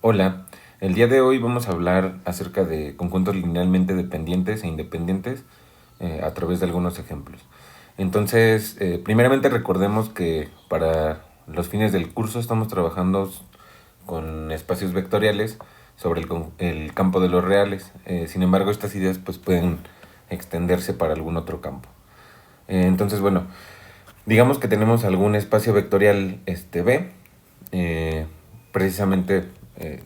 Hola, el día de hoy vamos a hablar acerca de conjuntos linealmente dependientes e independientes a través de algunos ejemplos. Entonces, primeramente recordemos que para los fines del curso estamos trabajando con espacios vectoriales sobre el campo de los reales. Sin embargo, estas ideas pues, pueden extenderse para algún otro campo. Entonces, bueno, digamos que tenemos algún espacio vectorial B, eh, precisamente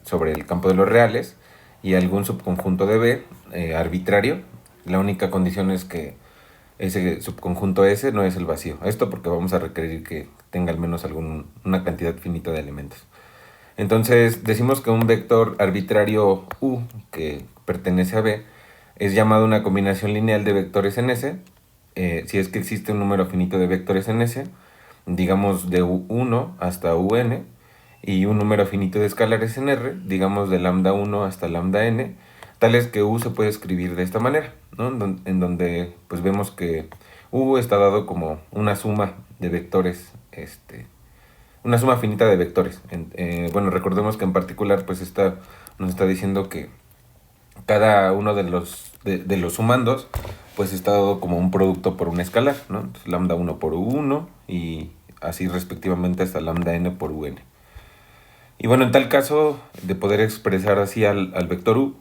sobre el campo de los reales, y algún subconjunto de B arbitrario. La única condición es que ese subconjunto S no es el vacío. Esto porque vamos a requerir que tenga al menos una cantidad finita de elementos. Entonces decimos que un vector arbitrario U que pertenece a B es llamado una combinación lineal de vectores en S, si es que existe un número finito de vectores en S, digamos de U1 hasta UN, y un número finito de escalares en R, digamos de lambda 1 hasta lambda n, tales que U se puede escribir de esta manera, ¿no? En donde pues vemos que U está dado como una suma de vectores, una suma finita de vectores. Bueno, recordemos que en particular pues nos está diciendo que cada uno de los sumandos pues está dado como un producto por un escalar, ¿no? Entonces, lambda 1 por U1 y así respectivamente hasta lambda n por UN. Y bueno, en tal caso de poder expresar así al vector U,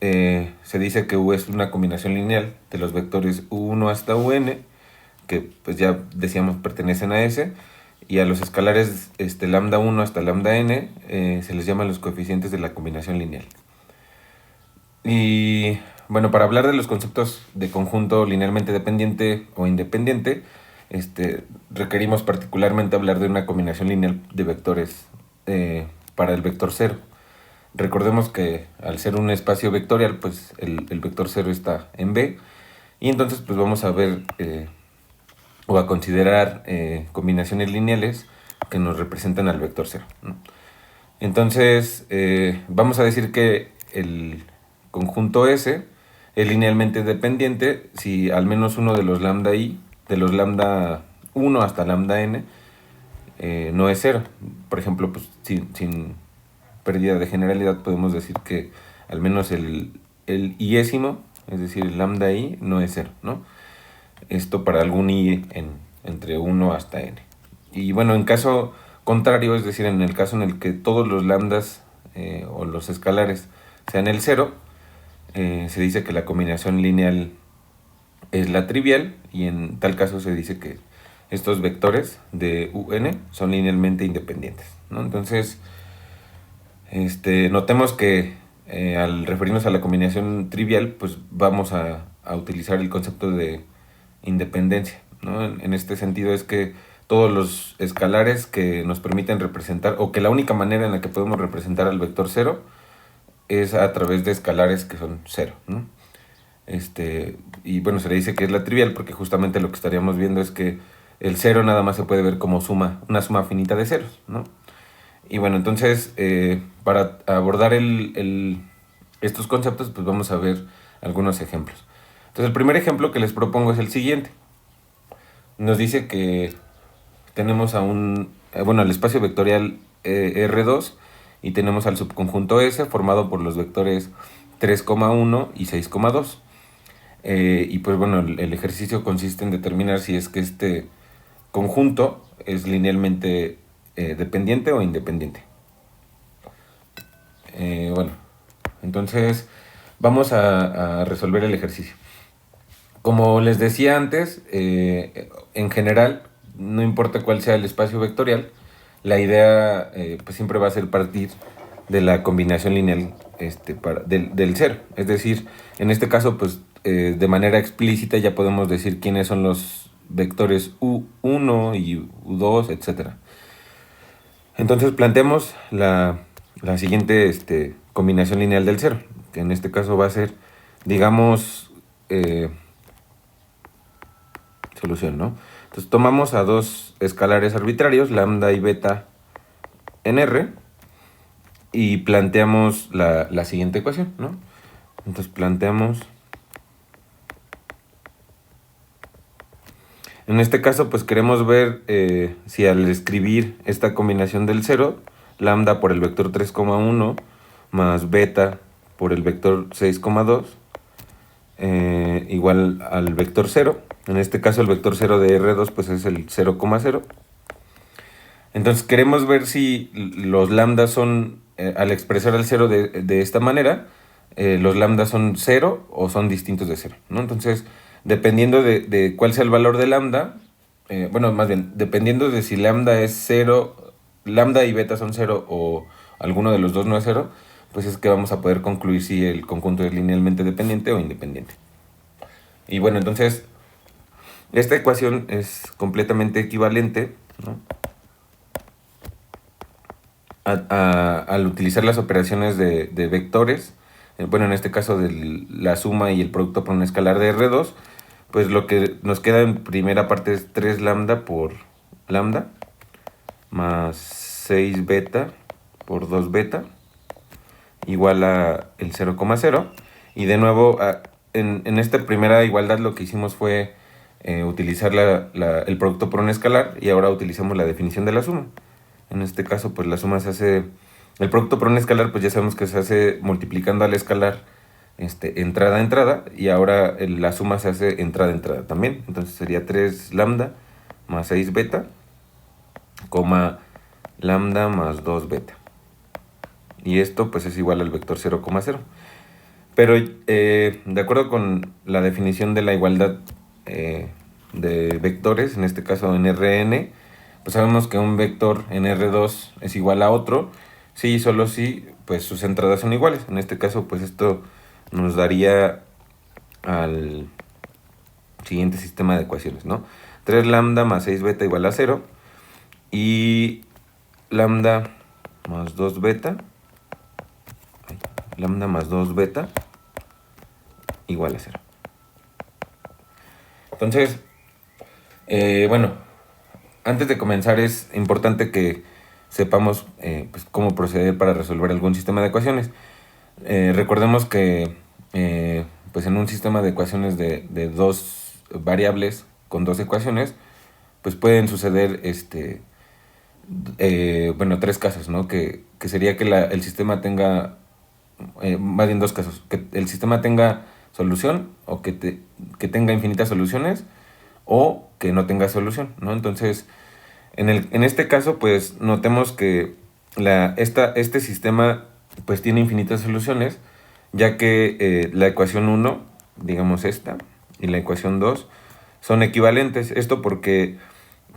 se dice que U es una combinación lineal de los vectores U1 hasta UN, que pues ya decíamos pertenecen a S, y a los escalares lambda 1 hasta lambda n se les llaman los coeficientes de la combinación lineal. Y bueno, para hablar de los conceptos de conjunto linealmente dependiente o independiente, requerimos particularmente hablar de una combinación lineal de vectores para el vector 0. Recordemos que al ser un espacio vectorial, pues el vector 0 está en B, y entonces pues vamos a ver o a considerar combinaciones lineales que nos representan al vector 0, ¿no? Entonces, vamos a decir que el conjunto S es linealmente dependiente si al menos uno de los lambda i, de los lambda 1 hasta lambda n, no es 0. Por ejemplo, pues, sin pérdida de generalidad, podemos decir que al menos el iésimo, es decir, el lambda i, no es 0, ¿no? Esto para algún i entre 1 hasta n. Y bueno, en caso contrario, es decir, en el caso en el que todos los lambdas o los escalares sean el 0, se dice que la combinación lineal es la trivial, y en tal caso se dice que estos vectores de UN son linealmente independientes, ¿no? Entonces, notemos que al referirnos a la combinación trivial, pues vamos a utilizar el concepto de independencia, ¿no? En este sentido es que todos los escalares que nos permiten representar, o que la única manera en la que podemos representar al vector 0 es a través de escalares que son 0, ¿no? Y bueno, se le dice que es la trivial porque justamente lo que estaríamos viendo es que el 0 nada más se puede ver como una suma finita de ceros, ¿no? Y bueno, entonces, para abordar estos conceptos, pues vamos a ver algunos ejemplos. Entonces, el primer ejemplo que les propongo es el siguiente. Nos dice que tenemos al espacio vectorial R2, y tenemos al subconjunto S formado por los vectores 3,1 y 6,2. Y pues bueno, el ejercicio consiste en determinar si es que este conjunto es linealmente dependiente o independiente. Bueno, entonces vamos a resolver el ejercicio. Como les decía antes, en general, no importa cuál sea el espacio vectorial, la idea pues siempre va a ser partir de la combinación lineal del 0. Es decir, en este caso, pues de manera explícita ya podemos decir quiénes son los vectores U1 y U2, etc. Entonces planteamos la siguiente combinación lineal del 0, que en este caso va a ser, digamos, solución, ¿no? Entonces tomamos a dos escalares arbitrarios, lambda y beta en R, y planteamos la siguiente ecuación, ¿no? Entonces planteamos, en este caso pues queremos ver si al escribir esta combinación del 0, lambda por el vector 3,1 más beta por el vector 6,2 igual al vector 0. En este caso el vector 0 de R2 pues es el 0,0. Entonces queremos ver si los lambdas son, al expresar el 0 de esta manera, los lambdas son 0 o son distintos de 0, ¿no? Entonces, dependiendo de cuál sea el valor de lambda, bueno, más bien, dependiendo de si lambda es 0, lambda y beta son 0 o alguno de los dos no es 0, pues es que vamos a poder concluir si el conjunto es linealmente dependiente o independiente. Y bueno, entonces, esta ecuación es completamente equivalente, ¿no?, al utilizar las operaciones de vectores, bueno, en este caso de la suma y el producto por un escalar de R2, pues lo que nos queda en primera parte es 3 lambda por lambda más 6 beta por 2 beta igual a el 0,0. Y de nuevo, en esta primera igualdad lo que hicimos fue utilizar el producto por un escalar, y ahora utilizamos la definición de la suma. En este caso, pues la suma se hace, el producto por un escalar, pues ya sabemos que se hace multiplicando al escalar entrada a entrada, y ahora la suma se hace entrada a entrada también. Entonces sería 3 lambda más 6 beta, coma lambda más 2 beta. Y esto pues es igual al vector 0,0. Pero de acuerdo con la definición de la igualdad de vectores, en este caso en Rn, pues sabemos que un vector en R2 es igual a otro, sí y solo si pues sus entradas son iguales. En este caso pues esto nos daría al siguiente sistema de ecuaciones, ¿no? 3 lambda más 6 beta igual a 0, y lambda más 2 beta, lambda más 2 beta igual a 0. Entonces, bueno, antes de comenzar es importante que sepamos pues cómo proceder para resolver algún sistema de ecuaciones. Recordemos que pues en un sistema de ecuaciones de dos variables con dos ecuaciones, pues pueden suceder bueno, tres casos, ¿no? Que sería que el sistema tenga, más bien dos casos, que el sistema tenga solución o que tenga infinitas soluciones, o que no tenga solución, ¿no? Entonces, en este caso, pues notemos que este sistema pues tiene infinitas soluciones, ya que la ecuación 1, digamos esta, y la ecuación 2 son equivalentes. Esto porque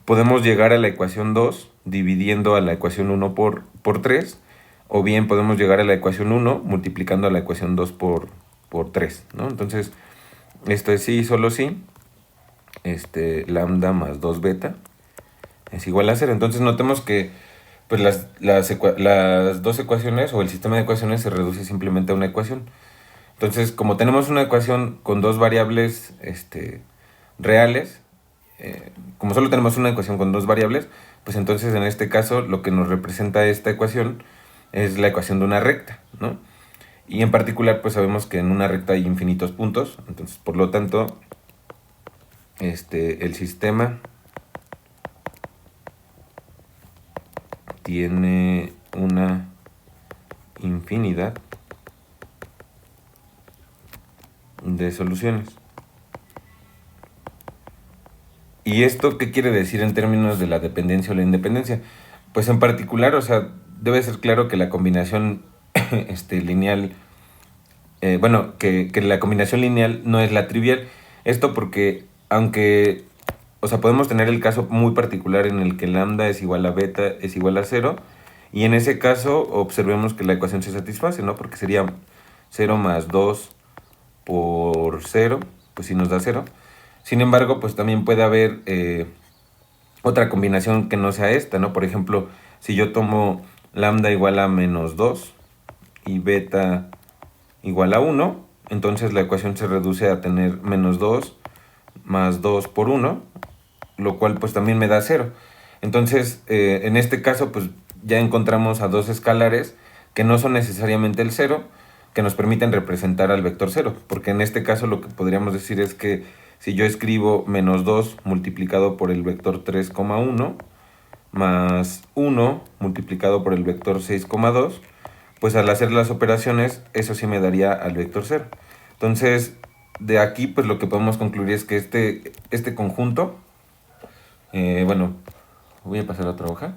podemos llegar a la ecuación 2 dividiendo a la ecuación 1 por 3, o bien podemos llegar a la ecuación 1 multiplicando a la ecuación 2 por 3, ¿no? Entonces, esto es sí y solo sí, lambda más 2 beta es igual a 0. Entonces notemos que pues las dos ecuaciones o el sistema de ecuaciones se reduce simplemente a una ecuación. Entonces, como tenemos una ecuación con dos variables reales, como solo tenemos una ecuación con dos variables, pues entonces en este caso lo que nos representa esta ecuación es la ecuación de una recta, ¿no? Y en particular pues sabemos que en una recta hay infinitos puntos. Entonces, por lo tanto, el sistema tiene una infinidad de soluciones. ¿Y esto qué quiere decir en términos de la dependencia o la independencia? Pues en particular, o sea, debe ser claro que la combinación lineal, bueno, que la combinación lineal no es la trivial. Esto porque, aunque, o sea, podemos tener el caso muy particular en el que lambda es igual a beta es igual a 0, y en ese caso observemos que la ecuación se satisface, ¿no? Porque sería 0 más 2 por 0, pues sí nos da 0. Sin embargo, pues también puede haber otra combinación que no sea esta, ¿no? Por ejemplo, si yo tomo lambda igual a menos 2 y beta igual a 1, entonces la ecuación se reduce a tener menos 2 más 2 por 1, lo cual pues también me da 0. Entonces, en este caso, pues ya encontramos a dos escalares que no son necesariamente el 0, que nos permiten representar al vector 0, porque en este caso lo que podríamos decir es que si yo escribo menos 2 multiplicado por el vector 3,1 más 1 multiplicado por el vector 6,2, pues al hacer las operaciones, eso sí me daría al vector 0. Entonces, de aquí, pues lo que podemos concluir es que este conjunto, bueno, voy a pasar a otra hoja.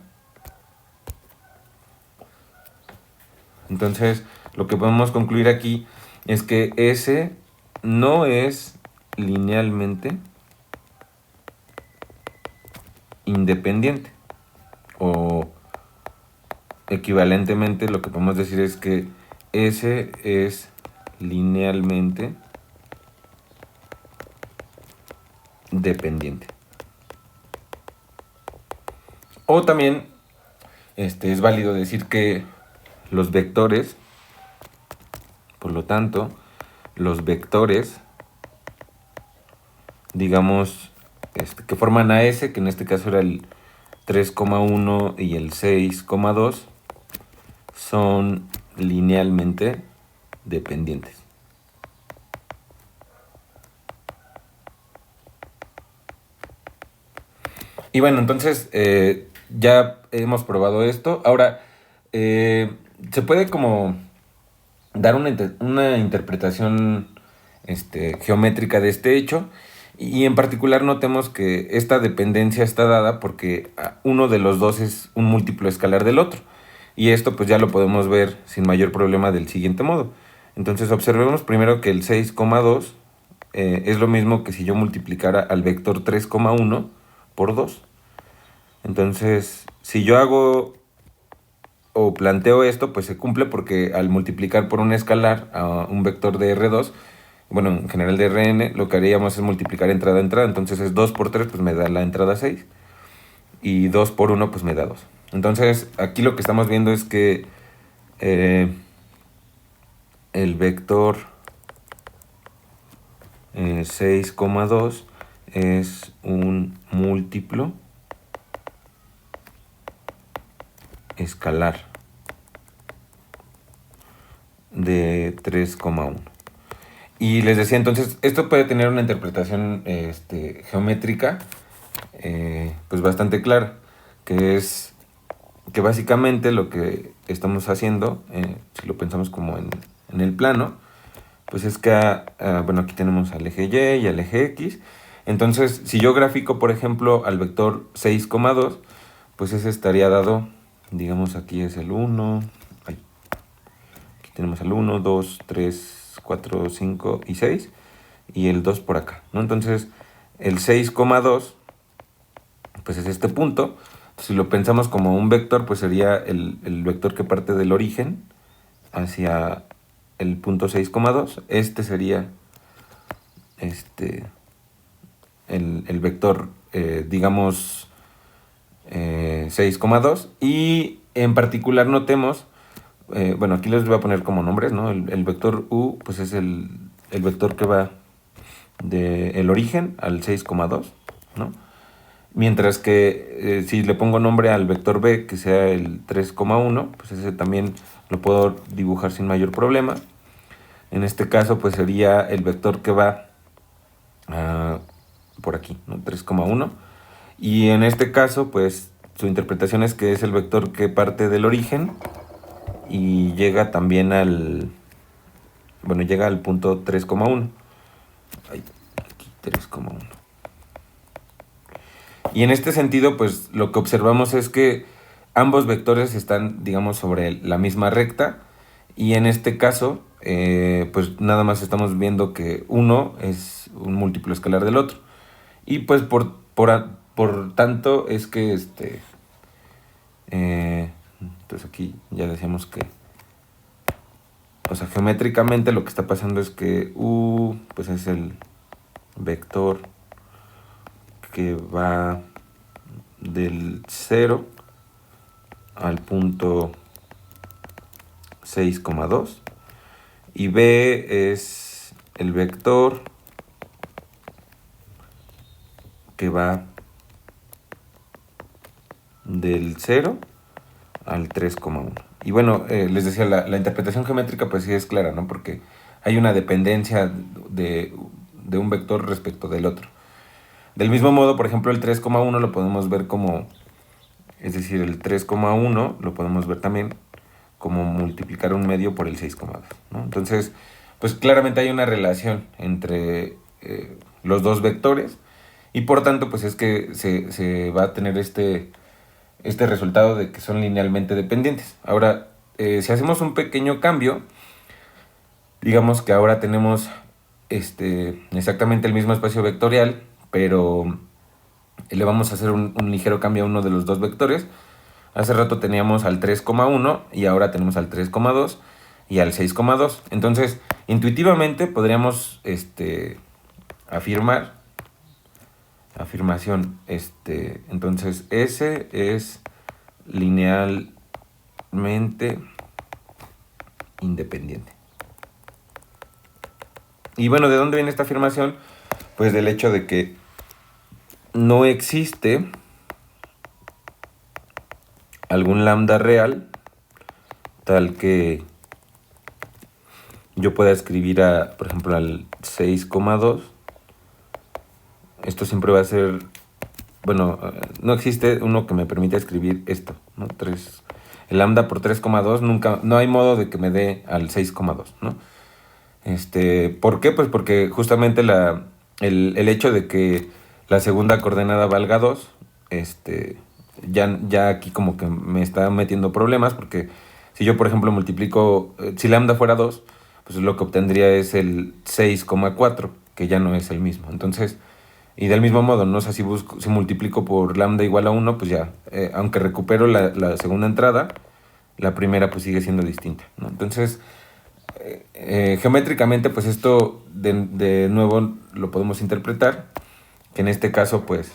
Entonces, lo que podemos concluir aquí es que S no es linealmente independiente. O equivalentemente, lo que podemos decir es que S es linealmente dependiente. O también es válido decir que los vectores, por lo tanto, los vectores, digamos, que forman a S, que en este caso era el 3,1 y el 6,2, son linealmente dependientes. Y bueno, entonces ya hemos probado esto. Ahora, se puede como dar una interpretación geométrica de este hecho. Y en particular notemos que esta dependencia está dada porque uno de los dos es un múltiplo escalar del otro. Y esto pues ya lo podemos ver sin mayor problema del siguiente modo. Entonces observemos primero que el 6,2 es lo mismo que si yo multiplicara al vector 3,1 por 2. Entonces, si yo hago o planteo esto, pues se cumple porque al multiplicar por un escalar a un vector de R2, bueno, en general de Rn, lo que haríamos es multiplicar entrada a entrada. Entonces es 2 por 3, pues me da la entrada 6. Y 2 por 1, pues me da 2. Entonces, aquí lo que estamos viendo es que el vector 6,2 es un múltiplo escalar de 3,1. Y les decía, entonces, esto puede tener una interpretación geométrica pues bastante clara, que es que básicamente lo que estamos haciendo, si lo pensamos como en el plano, pues es que, bueno, aquí tenemos al eje Y y al eje X. Entonces, si yo grafico, por ejemplo, al vector 6,2, pues ese estaría dado, digamos, aquí es el 1, aquí tenemos el 1, 2, 3, 4, 5 y 6, y el 2 por acá, ¿no? Entonces, el 6,2, pues es este punto. Si lo pensamos como un vector, pues sería el vector que parte del origen hacia el punto 6,2. Este sería el vector, digamos, 6,2. Y en particular notemos, bueno, aquí les voy a poner como nombres, ¿no? El vector U, pues es el vector que va del origen al 6,2, ¿no? Mientras que si le pongo nombre al vector B, que sea el 3,1, pues ese también lo puedo dibujar sin mayor problema. En este caso, pues sería el vector que va por aquí, ¿no? 3,1. Y en este caso, pues su interpretación es que es el vector que parte del origen y llega también bueno, llega al punto 3,1. Aquí 3,1. Y en este sentido, pues lo que observamos es que ambos vectores están, digamos, sobre la misma recta. Y en este caso, pues nada más estamos viendo que uno es un múltiplo escalar del otro. Y pues por tanto es que entonces aquí ya decíamos que, o sea, geométricamente lo que está pasando es que U pues es el vector que va del 0 al punto 6,2 y B es el vector que va del 0 al 3,1. Y bueno, les decía, la interpretación geométrica pues sí es clara, ¿no? Porque hay una dependencia de un vector respecto del otro. Del mismo modo, por ejemplo, el 3,1 lo podemos ver como Es decir, el 3,1 lo podemos ver también como multiplicar un medio por el 6,2, ¿no? Entonces, pues claramente hay una relación entre los dos vectores y por tanto, pues es que se va a tener este resultado de que son linealmente dependientes. Ahora, si hacemos un pequeño cambio, digamos que ahora tenemos exactamente el mismo espacio vectorial, pero le vamos a hacer un ligero cambio a uno de los dos vectores. Hace rato teníamos al 3,1 y ahora tenemos al 3,2 y al 6,2. Entonces, intuitivamente podríamos afirmar, afirmación, entonces S es linealmente independiente. Y bueno, ¿de dónde viene esta afirmación? Pues del hecho de que no existe algún lambda real tal que yo pueda escribir por ejemplo, al 6,2. Esto siempre va a ser, bueno, no existe uno que me permita escribir esto, ¿no? El lambda por 3,2 nunca, no hay modo de que me dé al 6,2, ¿no? ¿Por qué? Pues porque justamente el hecho de que la segunda coordenada valga 2, ya aquí como que me está metiendo problemas, porque si yo, por ejemplo, multiplico, si lambda fuera 2, pues lo que obtendría es el 6,4, que ya no es el mismo. Entonces, y del mismo modo, ¿no? O sea, si multiplico por lambda igual a 1, pues ya, aunque recupero la segunda entrada, la primera pues sigue siendo distinta, ¿no? Entonces, geométricamente, pues esto de nuevo lo podemos interpretar, que en este caso, pues,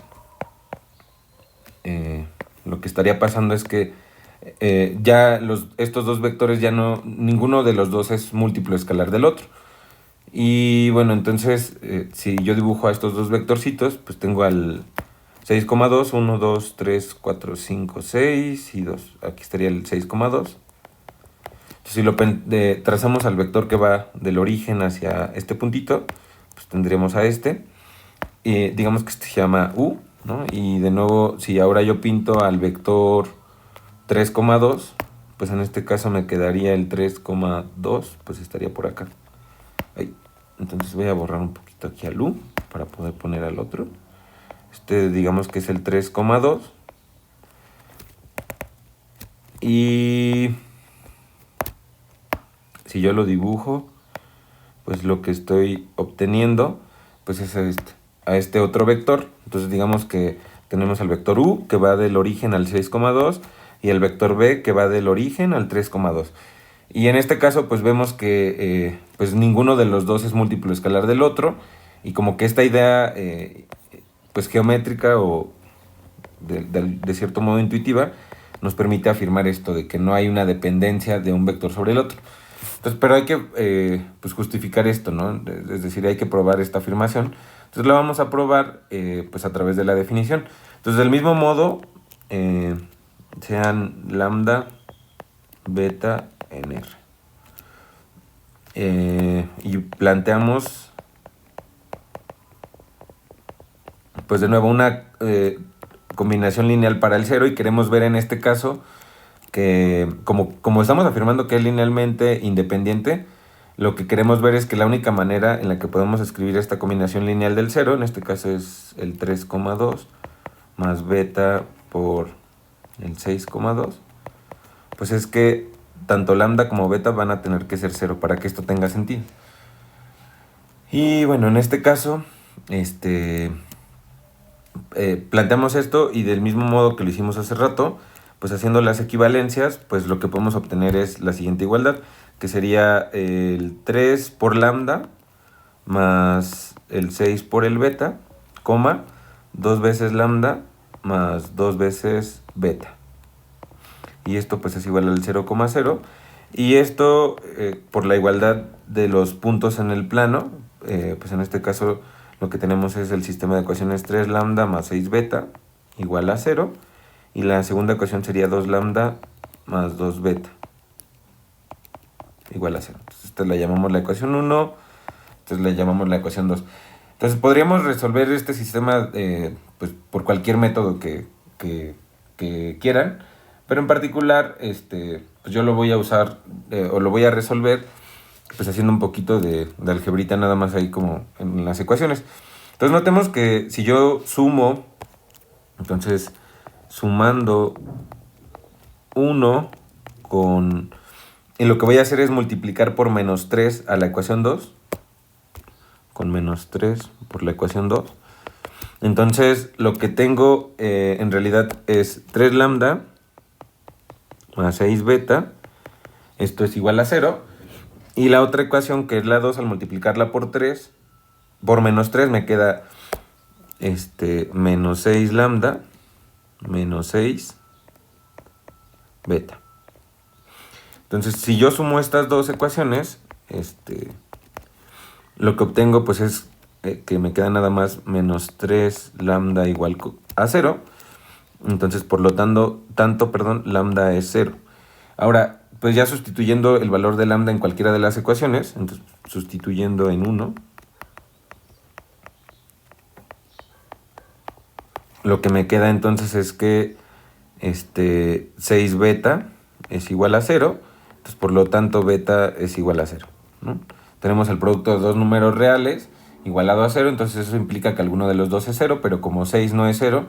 lo que estaría pasando es que ya estos dos vectores ya no, ninguno de los dos es múltiplo escalar del otro. Y bueno, entonces, si yo dibujo a estos dos vectorcitos, pues tengo al 6,2, 1, 2, 3, 4, 5, 6 y 2. Aquí estaría el 6,2. Si lo trazamos al vector que va del origen hacia este puntito, pues tendríamos a y digamos que este se llama U, ¿no? Y de nuevo, si ahora yo pinto al vector 3,2, pues en este caso me quedaría el 3,2, pues estaría por acá. Ahí. Entonces voy a borrar un poquito aquí al U para poder poner al otro. Digamos que es el 3,2. Y si yo lo dibujo, pues lo que estoy obteniendo pues es a este otro vector. Entonces digamos que tenemos el vector U que va del origen al 6,2 y el vector B que va del origen al 3,2. Y en este caso pues vemos que pues ninguno de los dos es múltiplo escalar del otro, y como que esta idea pues geométrica o de cierto modo intuitiva nos permite afirmar esto de que no hay una dependencia de un vector sobre el otro. Entonces, pero hay que pues justificar esto, ¿no? Es decir, hay que probar esta afirmación. Entonces la vamos a probar pues a través de la definición. Entonces, del mismo modo, sean lambda, beta en R. Y planteamos, pues de nuevo, una combinación lineal para el cero, y queremos ver en este caso que como estamos afirmando que es linealmente independiente, lo que queremos ver es que la única manera en la que podemos escribir esta combinación lineal del cero, en este caso es el 3,2 más beta por el 6,2, pues es que tanto lambda como beta van a tener que ser cero para que esto tenga sentido. Y bueno, en este caso, planteamos esto, y del mismo modo que lo hicimos hace rato, pues haciendo las equivalencias, pues lo que podemos obtener es la siguiente igualdad, que sería el 3 por lambda más el 6 por el beta, coma, 2 veces lambda más 2 veces beta. Y esto pues es igual al 0,0. Y esto por la igualdad de los puntos en el plano, pues en este caso lo que tenemos es el sistema de ecuaciones 3 lambda más 6 beta igual a 0. Y la segunda ecuación sería 2 lambda más 2 beta igual a 0. Entonces esta la llamamos la ecuación 1, entonces la llamamos la ecuación 2. Entonces podríamos resolver este sistema pues por cualquier método que que quieran, pero en particular pues yo lo voy a usar o lo voy a resolver pues haciendo un poquito de algebrita nada más ahí como en las ecuaciones. Entonces notemos que si yo sumo, entonces sumando 1 con... Y lo que voy a hacer es multiplicar por menos 3 a la ecuación 2, con menos 3 por la ecuación 2. Entonces lo que tengo en realidad es 3 lambda más 6 beta. Esto es igual a 0. Y la otra ecuación, que es la 2, al multiplicarla por 3, por menos 3 me queda menos 6 lambda menos 6 beta. Entonces, si yo sumo estas dos ecuaciones, lo que obtengo pues es que me queda nada más menos 3 lambda igual a 0. Entonces, por lo tanto, lambda es 0. Ahora, pues ya sustituyendo el valor de lambda en cualquiera de las ecuaciones, entonces sustituyendo en 1, lo que me queda entonces es que 6 beta es igual a 0, entonces por lo tanto beta es igual a 0, ¿no? Tenemos el producto de dos números reales igualado a 0, entonces eso implica que alguno de los dos es 0, pero como 6 no es 0,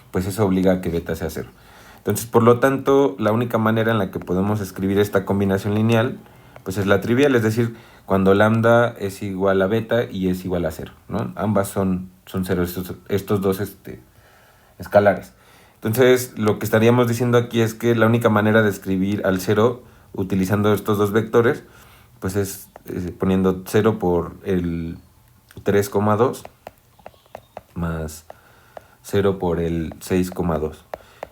pues eso obliga a que beta sea 0. Entonces, por lo tanto, la única manera en la que podemos escribir esta combinación lineal pues es la trivial, es decir, cuando lambda es igual a beta y es igual a 0, ¿no? Ambas son 0, estos dos escalares. Entonces, lo que estaríamos diciendo aquí es que la única manera de escribir al 0 utilizando estos dos vectores, pues es poniendo 0 por el 3,2 más 0 por el 6,2.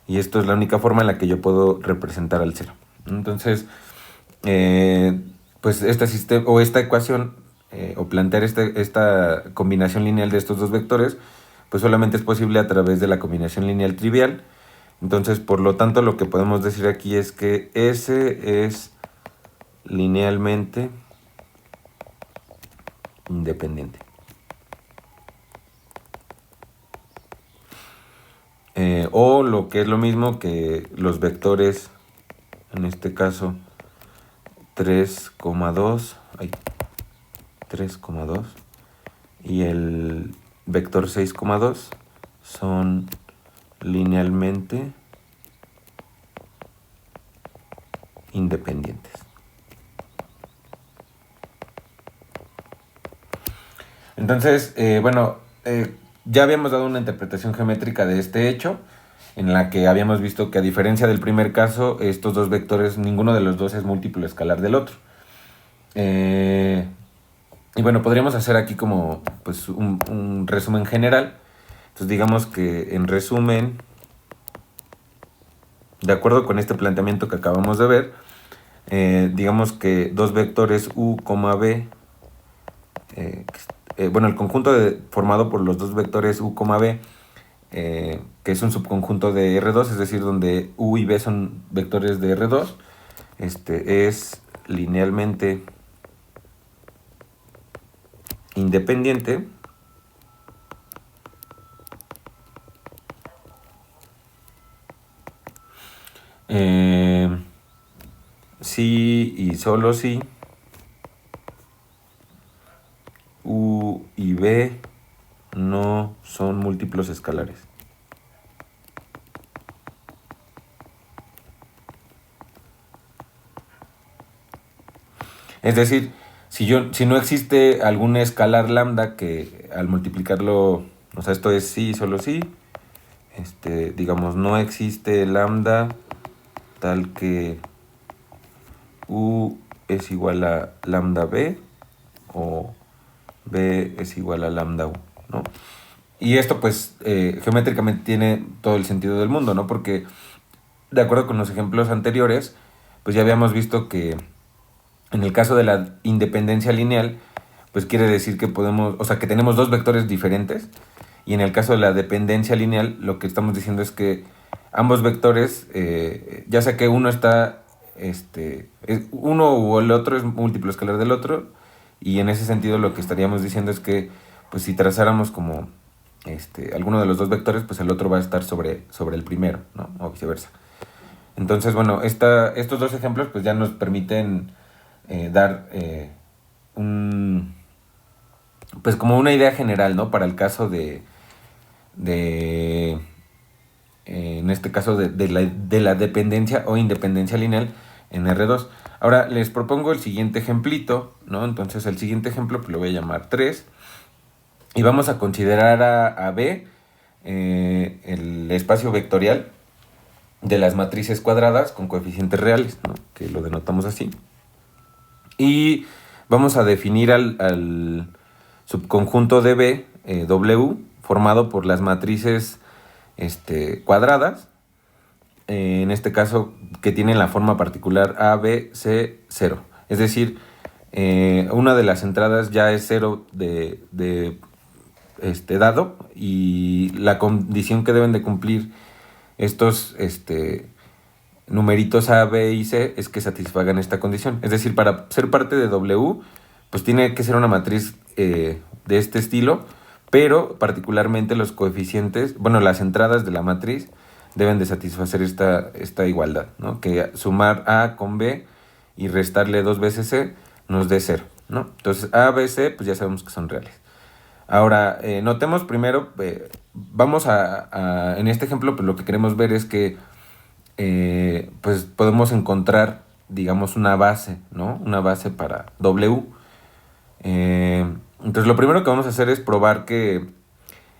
Y esto es la única forma en la que yo puedo representar al 0. Entonces, pues esta ecuación o plantear esta combinación lineal de estos dos vectores, pues solamente es posible a través de la combinación lineal trivial. Entonces, por lo tanto, lo que podemos decir aquí es que S es linealmente independiente. O lo que es lo mismo que los vectores, en este caso 3,2 y el vector 6,2 son linealmente independientes. Entonces, ya habíamos dado una interpretación geométrica de este hecho, en la que habíamos visto que a diferencia del primer caso, estos dos vectores, ninguno de los dos es múltiplo escalar del otro. Y bueno, podríamos hacer aquí como pues un resumen general. Entonces digamos que en resumen, de acuerdo con este planteamiento que acabamos de ver, digamos que dos vectores u, b, el conjunto formado por los dos vectores u, b, que es un subconjunto de R2, es decir, donde u y b son vectores de R2, es linealmente independiente si y solo si u y b no son múltiplos escalares. Es decir, si no existe algún escalar lambda que al multiplicarlo, o sea, esto es sí y solo sí, digamos, no existe lambda tal que u es igual a lambda b o b es igual a lambda u, ¿no? Y esto pues geométricamente tiene todo el sentido del mundo, ¿no? Porque de acuerdo con los ejemplos anteriores, pues ya habíamos visto que en el caso de la independencia lineal, pues quiere decir que que tenemos dos vectores diferentes. Y en el caso de la dependencia lineal, lo que estamos diciendo es que ambos vectores, ya sea que uno uno o el otro es múltiplo escalar del otro, y en ese sentido lo que estaríamos diciendo es que, pues si trazáramos como alguno de los dos vectores, pues el otro va a estar sobre el primero, ¿no? O viceversa. Entonces, bueno, estos dos ejemplos pues ya nos permiten dar pues como una idea general, ¿no? Para el caso en este caso de la dependencia o independencia lineal en R2. Ahora les propongo el siguiente ejemplito, ¿no? Entonces el siguiente ejemplo pues lo voy a llamar 3 y vamos a considerar a B el espacio vectorial de las matrices cuadradas con coeficientes reales, ¿no? Que lo denotamos así. Y vamos a definir al subconjunto de B, W, formado por las matrices cuadradas, en este caso que tienen la forma particular A, B, C, 0. Es decir, una de las entradas ya es 0 dado, y la condición que deben de cumplir estos numeritos A, B y C es que satisfagan esta condición. Es decir, para ser parte de W, pues tiene que ser una matriz de este estilo, pero particularmente los coeficientes, bueno, las entradas de la matriz deben de satisfacer esta igualdad, ¿no? Que sumar A con B y restarle 2 veces C nos dé 0, ¿no? Entonces A, B, C, pues ya sabemos que son reales. Ahora, notemos primero, vamos en este ejemplo, pues lo que queremos ver es que pues podemos encontrar, digamos, una base, ¿no? Una base para W. Entonces lo primero que vamos a hacer es probar que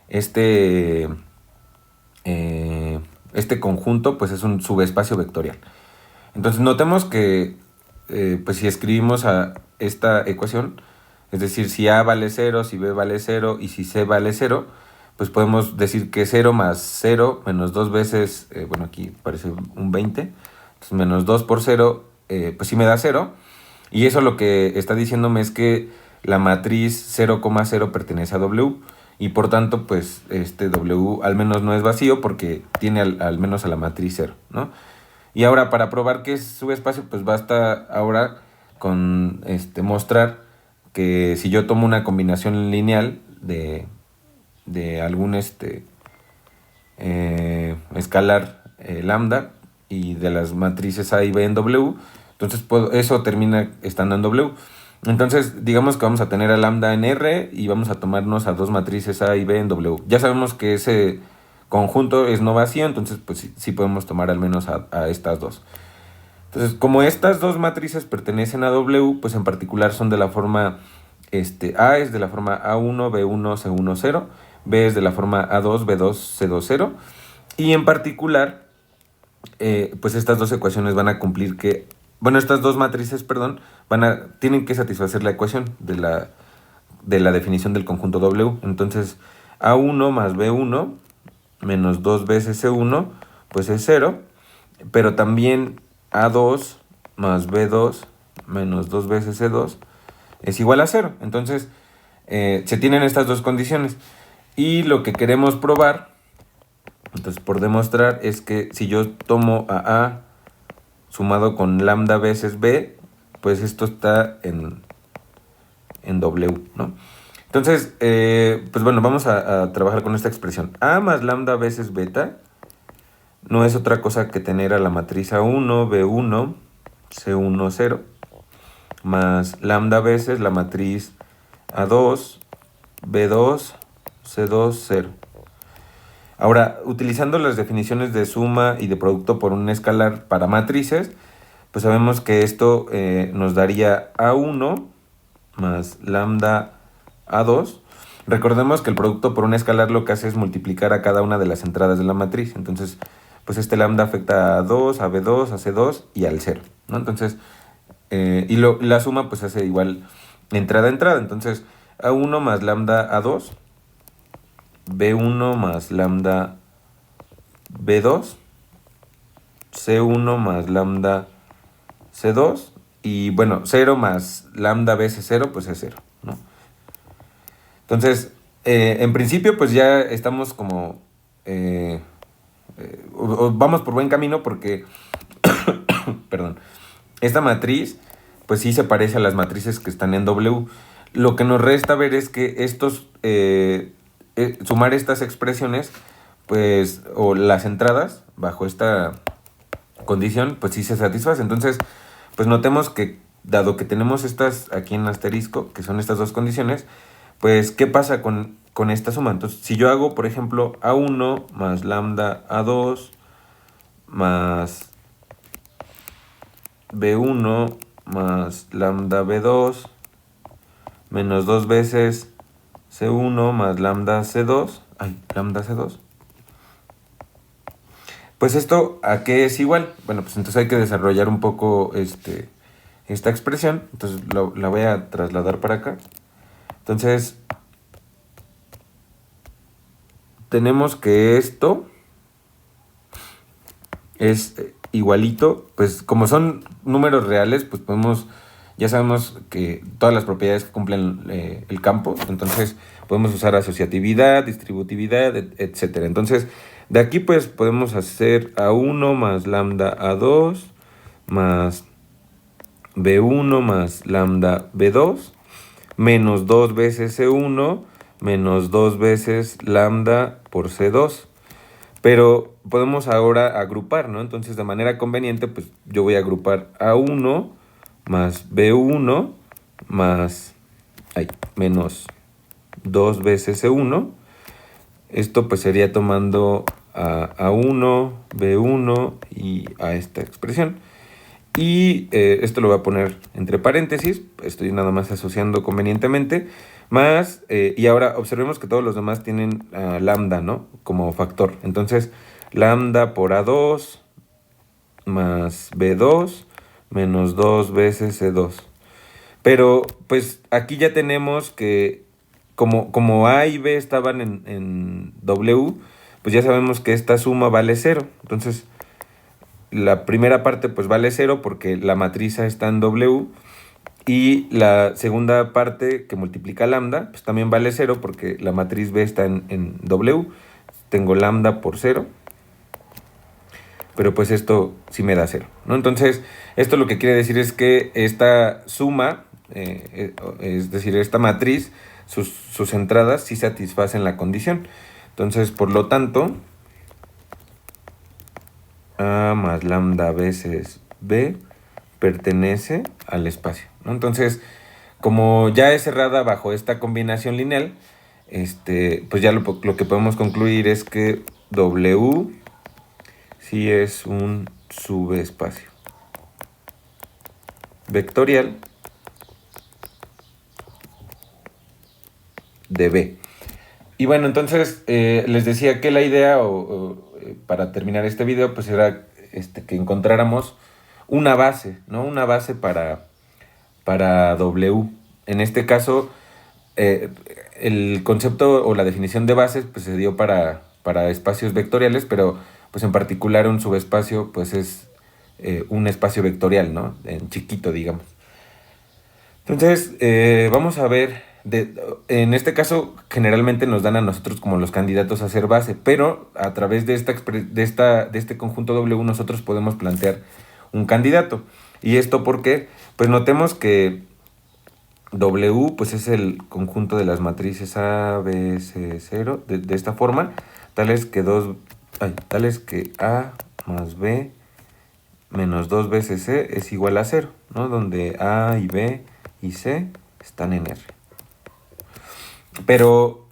este conjunto pues es un subespacio vectorial. Entonces notemos que pues si escribimos a esta ecuación, es decir, si A vale 0, si B vale 0 y si C vale 0, pues podemos decir que 0 más 0 menos 2 veces, bueno, aquí parece un 20, entonces menos 2 por 0, pues sí me da 0. Y eso lo que está diciéndome es que la matriz 0,0 pertenece a W. Y por tanto, pues W al menos no es vacío porque tiene al menos a la matriz 0, ¿no? Y ahora para probar que es subespacio, pues basta ahora con mostrar que si yo tomo una combinación lineal de algún escalar lambda y de las matrices A y B en W, entonces eso termina estando en W. Entonces digamos que vamos a tener a lambda en R y vamos a tomarnos a dos matrices A y B en W. Ya sabemos que ese conjunto es no vacío, entonces pues sí podemos tomar al menos a estas dos. Entonces, como estas dos matrices pertenecen a W, pues en particular son de la forma A es de la forma A1, B1, C1, 0, B es de la forma A2, B2, C2, 0, y en particular, pues estas dos ecuaciones van a cumplir que, bueno, estas dos matrices, perdón, tienen que satisfacer la ecuación de la definición del conjunto W. Entonces, A1 más B1 menos 2 veces C1, pues es 0, pero también A2 más B2 menos 2 veces C2 es igual a 0. Entonces, se tienen estas dos condiciones. Y lo que queremos probar, entonces por demostrar, es que si yo tomo a A sumado con lambda veces B, pues esto está en W, ¿no? Entonces, pues bueno, vamos a trabajar con esta expresión. A más lambda veces beta no es otra cosa que tener a la matriz A1, B1, C1, 0, más lambda veces la matriz A2, B2, C2, 0. Ahora, utilizando las definiciones de suma y de producto por un escalar para matrices, pues sabemos que esto nos daría A1 más lambda A2. Recordemos que el producto por un escalar lo que hace es multiplicar a cada una de las entradas de la matriz. Entonces, pues este lambda afecta a A2, a B2, a C2 y al 0, ¿no? Entonces, la suma pues hace igual entrada a entrada. Entonces, A1 más lambda A2, B1 más lambda B2, C1 más lambda C2, y bueno, 0 más lambda veces 0, pues es 0, ¿no? Entonces, en principio, pues ya estamos como... vamos por buen camino porque, perdón, esta matriz, pues sí se parece a las matrices que están en W. Lo que nos resta ver es que estos sumar estas expresiones, pues, o las entradas bajo esta condición, pues sí se satisface. Entonces, pues notemos que dado que tenemos estas aquí en asterisco, que son estas dos condiciones, pues ¿qué pasa con esta suma? Entonces, si yo hago, por ejemplo, A1 más lambda A2 más B1 más lambda B2 menos 2 veces C1 más lambda C2, lambda C2, pues esto, ¿a qué es igual? Bueno, pues entonces hay que desarrollar un poco esta expresión. Entonces la voy a trasladar para acá. Entonces, tenemos que esto es igualito, pues como son números reales, pues ya sabemos que todas las propiedades que cumplen el campo, entonces podemos usar asociatividad, distributividad, etcétera. Entonces, de aquí pues podemos hacer A1 más lambda A2 más B1 más lambda B2 menos 2 veces C1 menos 2 veces lambda por C2. Pero podemos ahora agrupar, ¿no? Entonces, de manera conveniente, pues yo voy a agrupar A1 más B1 más menos 2 veces C1. Esto pues sería tomando a A1, B1 y a esta expresión. Y esto lo voy a poner entre paréntesis, estoy nada más asociando convenientemente, más, y ahora observemos que todos los demás tienen lambda, ¿no? Como factor. Entonces, lambda por A2 más B2 menos 2 veces C2. Pero, pues, aquí ya tenemos que, como A y B estaban en W, pues ya sabemos que esta suma vale 0. Entonces, la primera parte pues vale 0 porque la matriz A está en W, y la segunda parte que multiplica lambda pues también vale 0 porque la matriz B está en W. Tengo lambda por 0, pero pues esto sí me da 0, ¿no? Entonces, esto lo que quiere decir es que esta suma, es decir, esta matriz, sus entradas sí satisfacen la condición. Entonces, por lo tanto, A más lambda veces B pertenece al espacio, ¿no? Entonces, como ya es cerrada bajo esta combinación lineal, pues ya lo que podemos concluir es que W sí es un subespacio vectorial de B. Y bueno, entonces les decía que la idea, para terminar este video, pues era que encontráramos una base, ¿no? Una base para W. En este caso, el concepto o la definición de bases pues se dio para espacios vectoriales, pero pues en particular un subespacio pues es un espacio vectorial, ¿no? En chiquito, digamos. Entonces, vamos a ver, en este caso generalmente nos dan a nosotros como los candidatos a ser base, pero a través de este conjunto W nosotros podemos plantear un candidato. ¿Y esto por qué? Pues notemos que W pues es el conjunto de las matrices A, B, C, 0, de esta forma, tales que A más B menos 2 veces C es igual a 0, ¿no? Donde A y B y C están en R. Pero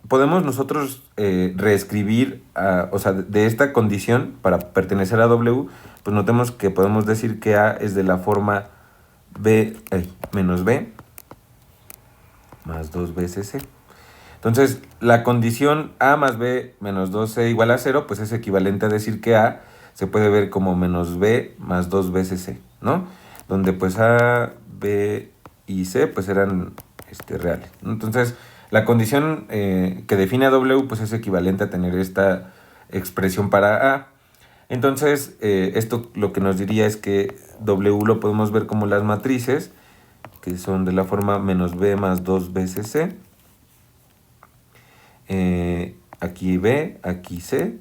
podemos nosotros reescribir, o sea, de esta condición para pertenecer a W, pues notemos que podemos decir que A es de la forma menos B más 2 veces C. Entonces, la condición A más B menos 2C igual a 0, pues es equivalente a decir que A se puede ver como menos B más 2 veces C, ¿no? Donde pues A, B y C pues eran reales. Entonces, la condición que define a W pues es equivalente a tener esta expresión para A. Entonces, esto lo que nos diría es que W lo podemos ver como las matrices, que son de la forma menos B más 2 veces C. Aquí B, aquí C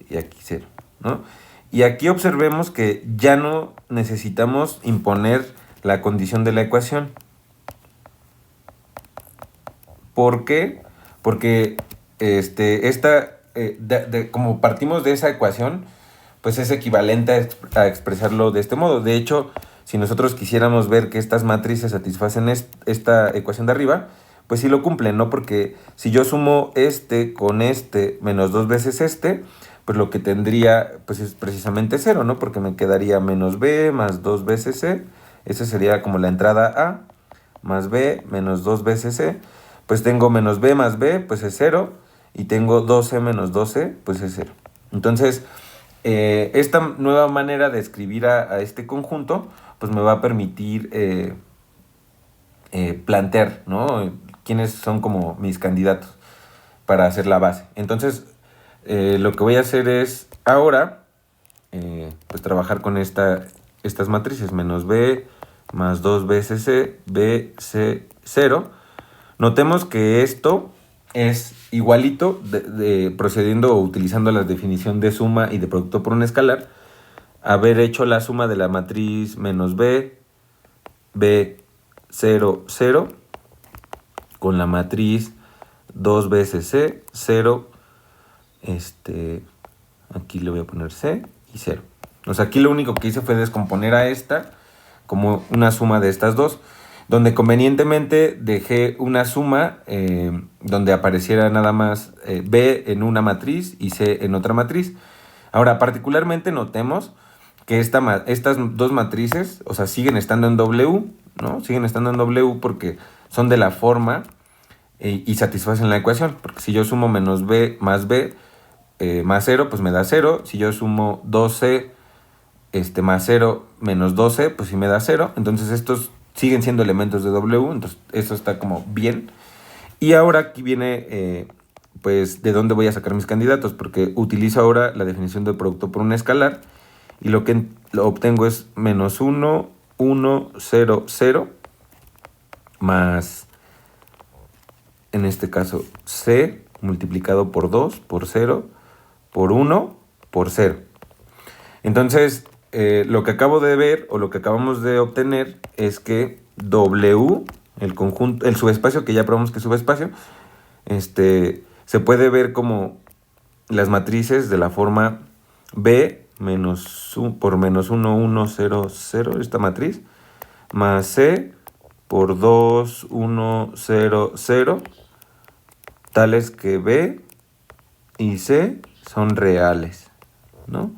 y aquí 0, ¿no? Y aquí observemos que ya no necesitamos imponer la condición de la ecuación. ¿Por qué? Porque como partimos de esa ecuación, pues es equivalente a expresarlo de este modo. De hecho, si nosotros quisiéramos ver que estas matrices satisfacen esta ecuación de arriba, pues sí lo cumplen, ¿no? Porque si yo sumo este con este menos 2 veces este, pues lo que tendría pues es precisamente 0, ¿no? Porque me quedaría menos b más 2 veces c. Esa sería como la entrada A, más b menos 2 veces c. Pues tengo menos b más b, pues es 0. Y tengo 2c menos 2c, pues es 0. Entonces, esta nueva manera de escribir a este conjunto, pues me va a permitir plantear, ¿no? Quiénes son como mis candidatos para hacer la base. Entonces, lo que voy a hacer es ahora, pues trabajar con estas matrices, menos b más 2 veces c, b, c, 0. Notemos que esto es igualito procediendo o utilizando la definición de suma y de producto por un escalar, haber hecho la suma de la matriz menos b, b, 0, 0, con la matriz 2 veces c, 0, aquí le voy a poner c y 0. O sea, aquí lo único que hice fue descomponer a esta como una suma de estas dos, donde convenientemente dejé una suma donde apareciera nada más b en una matriz y c en otra matriz. Ahora, particularmente notemos que estas dos matrices, o sea, siguen estando en W, ¿no? Siguen estando en W porque son de la forma y satisfacen la ecuación. Porque si yo sumo menos b más b más 0, pues me da 0. Si yo sumo 2c más 0 menos 12, pues sí me da 0. Entonces estos siguen siendo elementos de W, entonces eso está como bien. Y ahora aquí viene, pues, de dónde voy a sacar mis candidatos, porque utilizo ahora la definición de producto por un escalar, y lo que lo obtengo es menos 1, 1, 0, 0, más, en este caso, c multiplicado por 2, por 0, por 1, por 0. Entonces, lo que acabo de ver, o lo que acabamos de obtener, es que W, el conjunto, el subespacio, que ya probamos que es subespacio, se puede ver como las matrices de la forma B por menos 1, 1, 0, 0, esta matriz, más C por 2, 1, 0, 0, tales que B y C son reales, ¿no?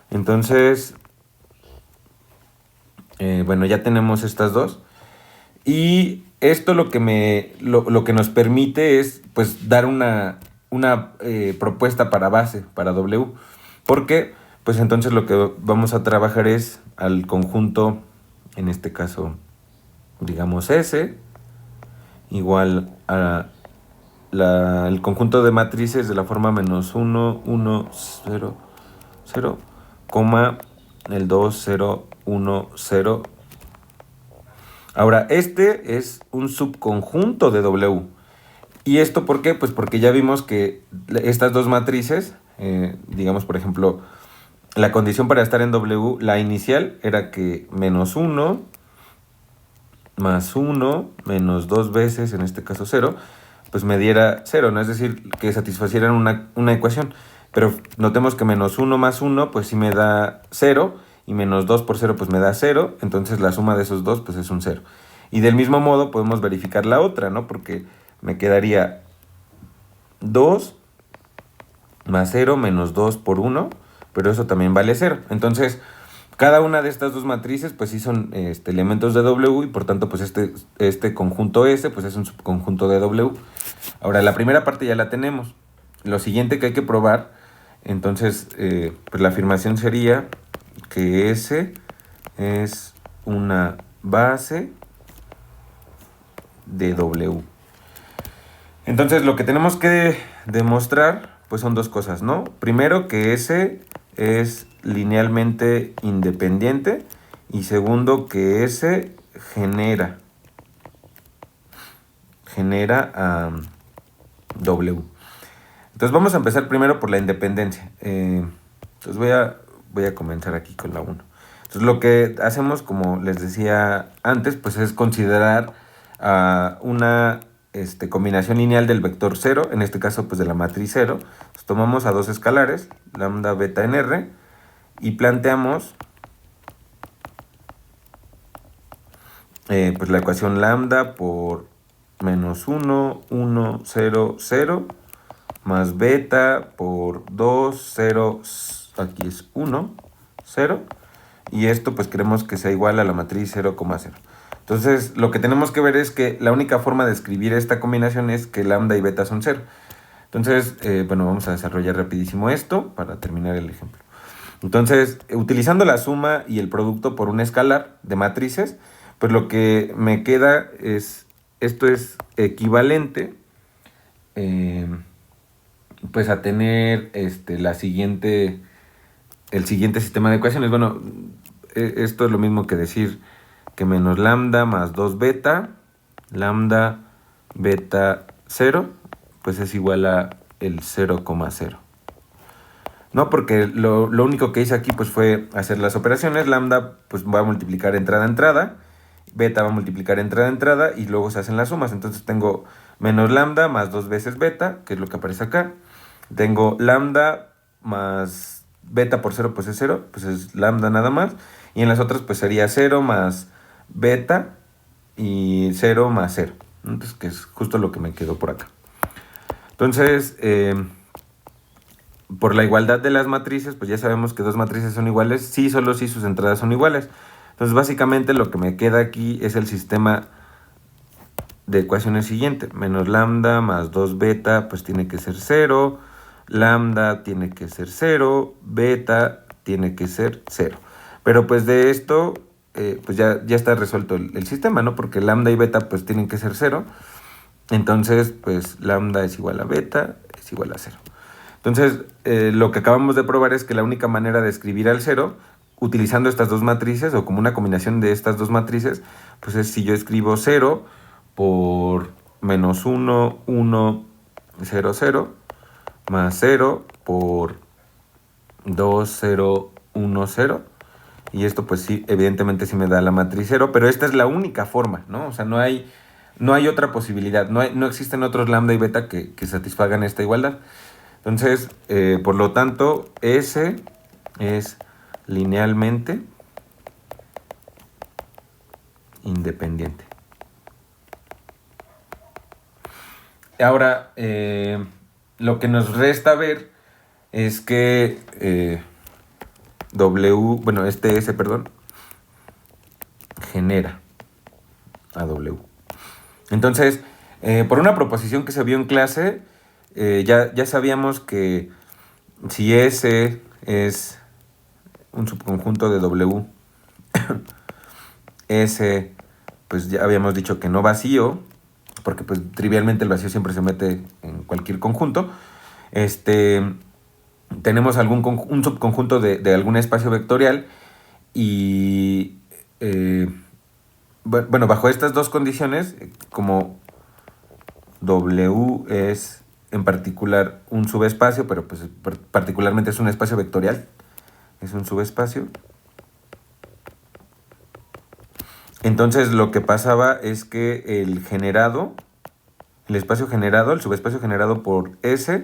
Entonces, bueno, ya tenemos estas dos. Y esto lo que nos permite es, pues, dar una propuesta para base, para W. Porque, pues, entonces lo que vamos a trabajar es al conjunto, en este caso, digamos S, igual a el conjunto de matrices de la forma menos 1, 1, 0, 0, coma, el 2, 0, 1, 0. Ahora, este es un subconjunto de W. ¿Y esto por qué? Pues porque ya vimos que estas dos matrices, digamos, por ejemplo, la condición para estar en W, la inicial era que menos 1 más 1 menos 2 veces, en este caso 0, pues me diera 0, ¿no? Es decir, que satisfacieran una ecuación. Pero notemos que menos 1 más 1, pues sí me da 0, y menos 2 por 0, pues me da 0, entonces la suma de esos dos, pues es un 0. Y del mismo modo podemos verificar la otra, ¿no? Porque me quedaría 2 más 0 menos 2 por 1, pero eso también vale 0. Entonces, cada una de estas dos matrices, pues sí son elementos de W, y por tanto, pues este conjunto S, pues es un subconjunto de W. Ahora, la primera parte ya la tenemos. Lo siguiente que hay que probar, entonces, pues la afirmación sería que S es una base de W. Entonces, lo que tenemos que demostrar, pues son dos cosas, ¿no? Primero, que S es linealmente independiente, y segundo, que S genera W. Entonces vamos a empezar primero por la independencia. Entonces voy a comenzar aquí con la 1. Entonces lo que hacemos, como les decía antes, pues es considerar una combinación lineal del vector 0, en este caso pues de la matriz 0. Entonces, tomamos a dos escalares, lambda, beta en R, y planteamos pues la ecuación lambda por menos 1, 1, 0, 0, más beta por 2, 0, aquí es 1, 0, y esto pues queremos que sea igual a la matriz 0, 0. Entonces lo que tenemos que ver es que la única forma de escribir esta combinación es que lambda y beta son 0. Entonces, bueno, vamos a desarrollar rapidísimo esto para terminar el ejemplo. Entonces, utilizando la suma y el producto por un escalar de matrices, pues lo que me queda es, esto es equivalente pues a tener el siguiente sistema de ecuaciones. Bueno, esto es lo mismo que decir que menos lambda más 2 beta, lambda beta 0, pues es igual a el 0, 0. ¿No? Porque lo único que hice aquí pues fue hacer las operaciones. Lambda pues va a multiplicar entrada a entrada, beta va a multiplicar entrada a entrada y luego se hacen las sumas. Entonces tengo menos lambda más 2 veces beta, que es lo que aparece acá. Tengo lambda más beta por 0, pues es 0, pues es lambda nada más. Y en las otras pues sería 0 más beta y 0 más 0. Entonces, que es justo lo que me quedó por acá. Entonces, por la igualdad de las matrices, pues ya sabemos que dos matrices son iguales, sí, solo si sus entradas son iguales. Entonces, básicamente lo que me queda aquí es el sistema de ecuaciones siguiente. Menos lambda más 2 beta, pues tiene que ser 0. Lambda tiene que ser 0. Beta tiene que ser 0. Pero pues de esto, pues ya está resuelto el sistema, ¿no? Porque lambda y beta pues tienen que ser 0. Entonces, pues lambda es igual a beta, es igual a 0. Entonces, lo que acabamos de probar es que la única manera de escribir al 0, utilizando estas dos matrices, o como una combinación de estas dos matrices, pues es si yo escribo 0 por menos 1, 1, 0, 0, más 0 por 2, 0, 1, 0. Y esto pues sí, evidentemente sí me da la matriz 0, pero esta es la única forma, ¿no? O sea, no hay otra posibilidad, no existen otros lambda y beta que satisfagan esta igualdad. Entonces, por lo tanto, S es linealmente independiente. Ahora, lo que nos resta ver es que S, genera a W. Entonces, por una proposición que se vio en clase, ya sabíamos que si S es un subconjunto de W, S, pues ya habíamos dicho que no vacío, porque pues trivialmente el vacío siempre se mete en cualquier conjunto. Tenemos un subconjunto de algún espacio vectorial y bueno, bajo estas dos condiciones, como W es en particular un subespacio, pero pues particularmente es un espacio vectorial, es un subespacio. Entonces lo que pasaba es que el espacio generado, el subespacio generado por S,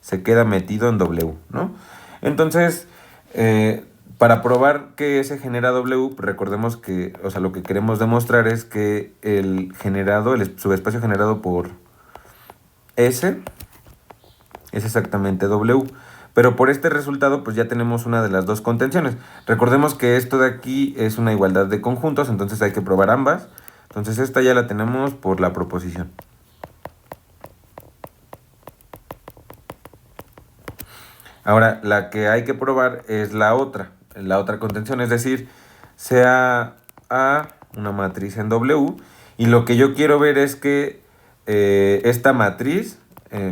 se queda metido en W, ¿no? Entonces, para probar que S genera W, recordemos que, o sea, lo que queremos demostrar es que el subespacio generado por S es exactamente W. Pero por este resultado, pues ya tenemos una de las dos contenciones. Recordemos que esto de aquí es una igualdad de conjuntos, entonces hay que probar ambas. Entonces esta ya la tenemos por la proposición. Ahora, la que hay que probar es la otra contención, es decir, sea A una matriz en W, y lo que yo quiero ver es que esta matriz,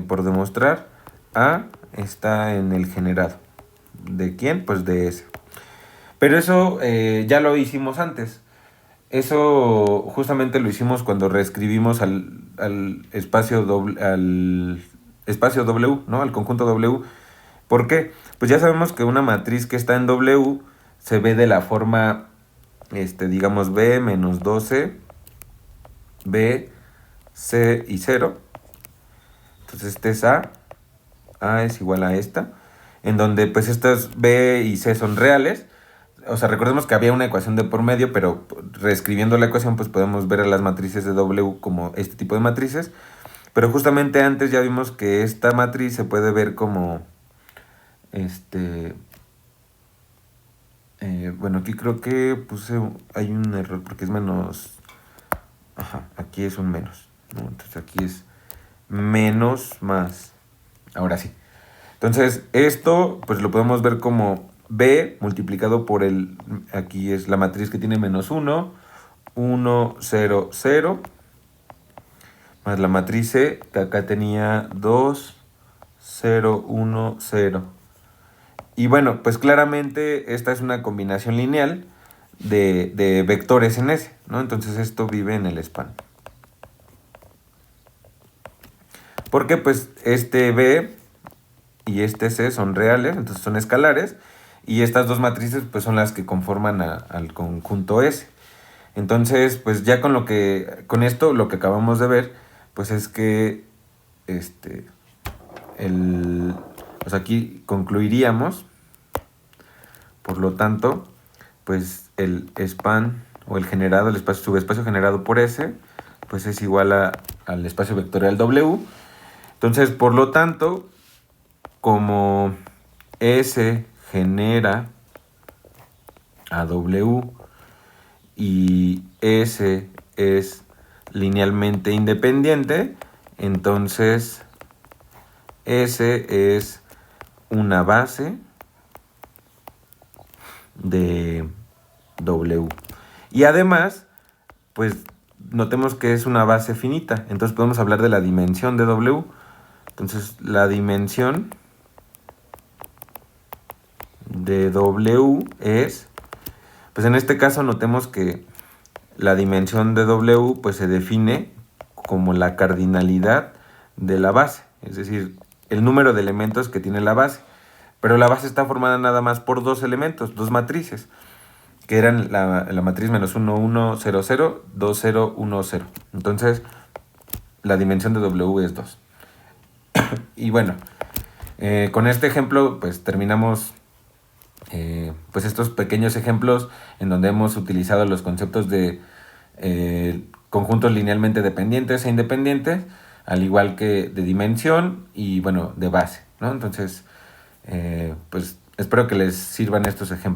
por demostrar, A está en el generado. ¿De quién? Pues de S. Pero eso ya lo hicimos antes. Eso justamente lo hicimos cuando reescribimos al espacio W, ¿no? Al conjunto W. ¿Por qué? Pues ya sabemos que una matriz que está en W se ve de la forma, digamos, B menos 12, B C y 0. Entonces este es A es igual a esta, en donde pues estas B y C son reales. O sea, recordemos que había una ecuación de por medio, pero reescribiendo la ecuación pues podemos ver a las matrices de W como este tipo de matrices. Pero justamente antes ya vimos que esta matriz se puede ver como bueno, aquí creo que hay un error porque es menos. Ajá, aquí es un menos, ¿no? Entonces aquí es menos más. Ahora sí. Entonces esto pues lo podemos ver como B multiplicado por aquí es la matriz que tiene menos 1, 1, 0, 0, más la matriz C que acá tenía 2, 0, 1, 0. Y bueno, pues claramente esta es una combinación lineal de vectores en S, ¿no? Entonces esto vive en el span. Porque pues este B y este C son reales, entonces son escalares, y estas dos matrices pues son las que conforman al conjunto S. Entonces, pues ya con esto lo que acabamos de ver, pues es que pues aquí concluiríamos, por lo tanto, pues el span o el generado, el subespacio generado por S, pues es igual al espacio vectorial W. Entonces, por lo tanto, como S genera a W y S es linealmente independiente, entonces S es una base de W. Y además, pues notemos que es una base finita, entonces podemos hablar de la dimensión de W. Entonces la dimensión de W es, pues en este caso notemos que la dimensión de W pues se define como la cardinalidad de la base, es decir, el número de elementos que tiene la base. Pero la base está formada nada más por dos elementos, dos matrices, que eran la matriz menos 1, 1, 0, 0, 2, 0, 1, 0. Entonces, la dimensión de W es 2. Y bueno, con este ejemplo, pues terminamos pues estos pequeños ejemplos en donde hemos utilizado los conceptos de conjuntos linealmente dependientes e independientes, al igual que de dimensión y bueno, de base, ¿no? Entonces, pues espero que les sirvan estos ejemplos.